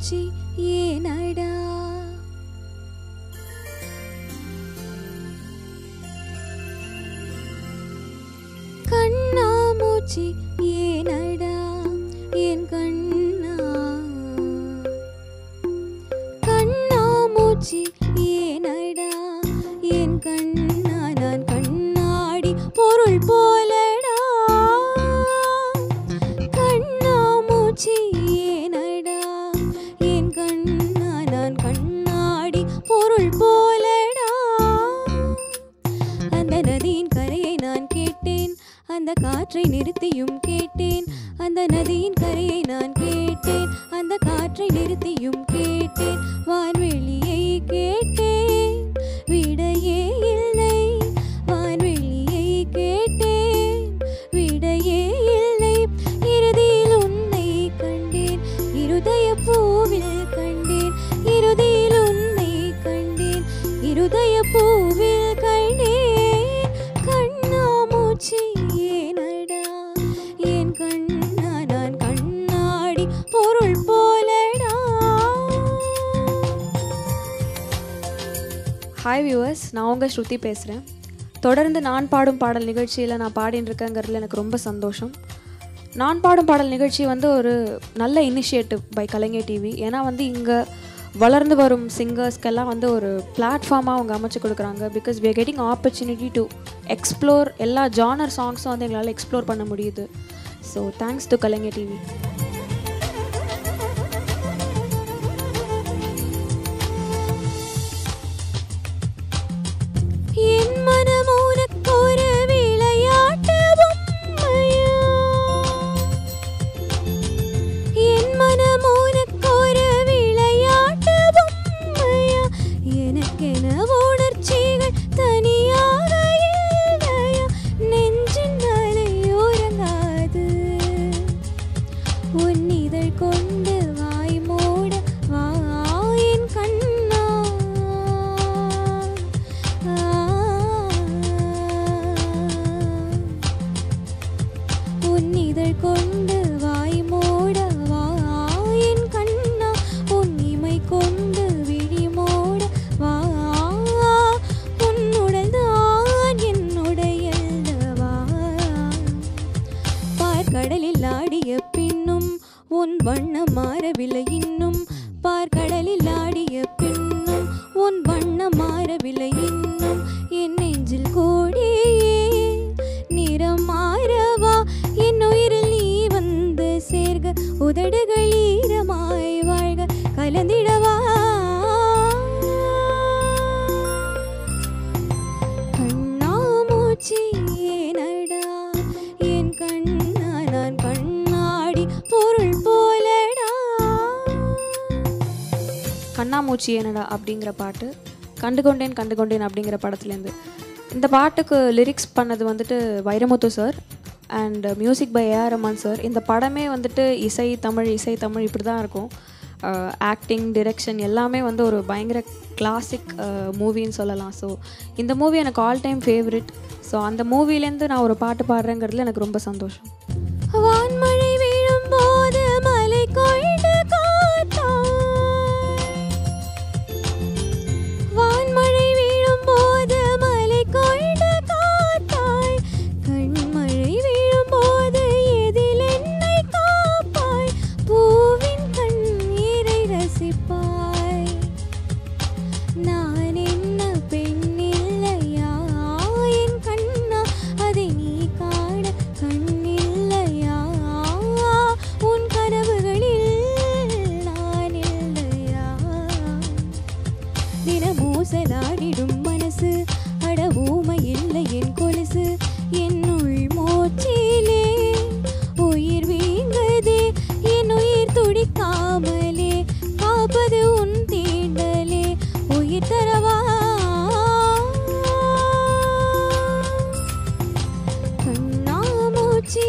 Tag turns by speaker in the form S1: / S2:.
S1: கண்ணாமூச்சி ஏனடா கண்ணாமூச்சி ஏனடா என் கண்ணா கண்ணாமூச்சி ஏனடா என் கண்ணா நான் கண்ணாடி பொருள் போலடா கண்ணாமூச்சி ஏனடா என் கண்ணா நான் கண்ணாடி பொருள் போலடா அந்த நதியின் கரையை நான் கேட்டேன் அந்த காற்றை நிறுத்தியும் கேட்டேன் அந்த நதியின் கரையை நான் கேட்டேன் அந்த காற்றை நிறுத்தியும் கேட்டேன் வான்வெளியை கேட்டேன் விடையே இல்லை வான்வெளியை கேட்டேன் விடையே இல்லை இறுதியில் உன்னை கண்டேன் இருதய பூவில் கண்டேன் இறுதியில் உன்னை கண்டேன் இருதய பூவில் கண்டேன் கண்ணாமூச்சி ஏனடா என் கண்ணா நான் கண்ணாடி பொருள் போலடா.
S2: ஹாய் வியூவர்ஸ், நான் உங்கள் ஸ்ருதி பேசுகிறேன். தொடர்ந்து நான் பாடும் பாடல் நிகழ்ச்சியில் நான் பாடின்னு இருக்கேங்கிறதுல எனக்கு ரொம்ப சந்தோஷம். நான் பாடும் பாடல் நிகழ்ச்சி வந்து ஒரு நல்ல இனிஷியேட்டிவ் பை கலைஞர் டிவி. ஏன்னா வந்து இங்கே வளர்ந்து வரும் சிங்கர்ஸ்க்கெல்லாம் வந்து ஒரு பிளாட்ஃபார்மாக அவங்க அமைச்சு கொடுக்குறாங்க. Because we are getting opportunity to explore எல்லா ஜானர் சாங்ஸும் வந்து எங்களால் எக்ஸ்ப்ளோர் பண்ண முடியுது. So thanks to Kalaignar TV.
S1: என் மனம் உனக்கு ஒரு விளையாட்டு பொம்மையா என் மனம் உனக்கு ஒரு விளையாட்டு பொம்மையா எனக்கென உணர்ச்சிகள் தனியாக இல்லையா நெஞ்சின் அலையோரங்காது உன் இதழ் கொண்டு வாய் மூட வா என் கண்ணா உன் இதழ் கொண்டு வாய் மூட வா என் கண்ணா உன் இமை கொண்டு விழி மூட வா உன்னுடல் தான் என்னுடையல்லவா பார்க்கடலில் ஆடிய பின்னும் உன் வண்ணம் மாறவில்லை இன்னும் பார்க்கடலில் ஆடிய பின்னும் உன் வண்ணம் மாறவில்லை இன்னும் என் நெஞ்சில் கோடியே நிறம் மாறவா என் உயிரில் நீ வந்து சேர்க உதடுகள் ஈரமாய் வாழ்க கலந்திடவா கண்ணாமூச்சி ஏனடா என் கண்ணா நான் கண்ணாடி பொருள் போலடா.
S2: கண்ணாமூச்சி ஏனடா அப்படிங்கிற பாட்டு கண்டுகொண்டேன் கண்டுகொண்டேன் அப்படிங்கிற படத்துலேருந்து. இந்த பாட்டுக்கு லிரிக்ஸ் பண்ணது வந்துட்டு Vairamuthu sir and music by A R Rahman sir. இந்த படமே வந்துட்டு இசை தமிழ் இப்படி தான் இருக்கும். ஆக்டிங், டிரெக்ஷன் எல்லாமே வந்து ஒரு பயங்கர கிளாசிக் மூவின்னு சொல்லலாம். ஸோ இந்த மூவி எனக்கு ஆல் டைம் ஃபேவரட். ஸோ அந்த மூவிலேருந்து நான் ஒரு பாட்டு பாடுறேங்கிறதுல எனக்கு ரொம்ப சந்தோஷம்.
S1: வான்மழை வீழும் போது மலை கொண்டு காத்தாய் வான்மழை வீழும் போது மலை கொண்டு காத்தாய் கண்மழை வீழும் போது எதில் என்னை காப்பாய் பூவின் கண்ணீரை ரசிப்பாய் நான் என்ன பெண் இல்லையா என் கண்ணா அதை நீ காண கண்ணில்லையா உன் கனவுகளில் நான் இல்லையா தினமூசலாடிடும் மனசு அட ஊமை இல்லை என் கொலுசு என்னுள் மூச்சிலே உயிர் வீங்கதே என் உயிர் துடிக்காமலே காப்பது உன் தீண்டலே உயிர் தரவா கண்ணாமூச்சி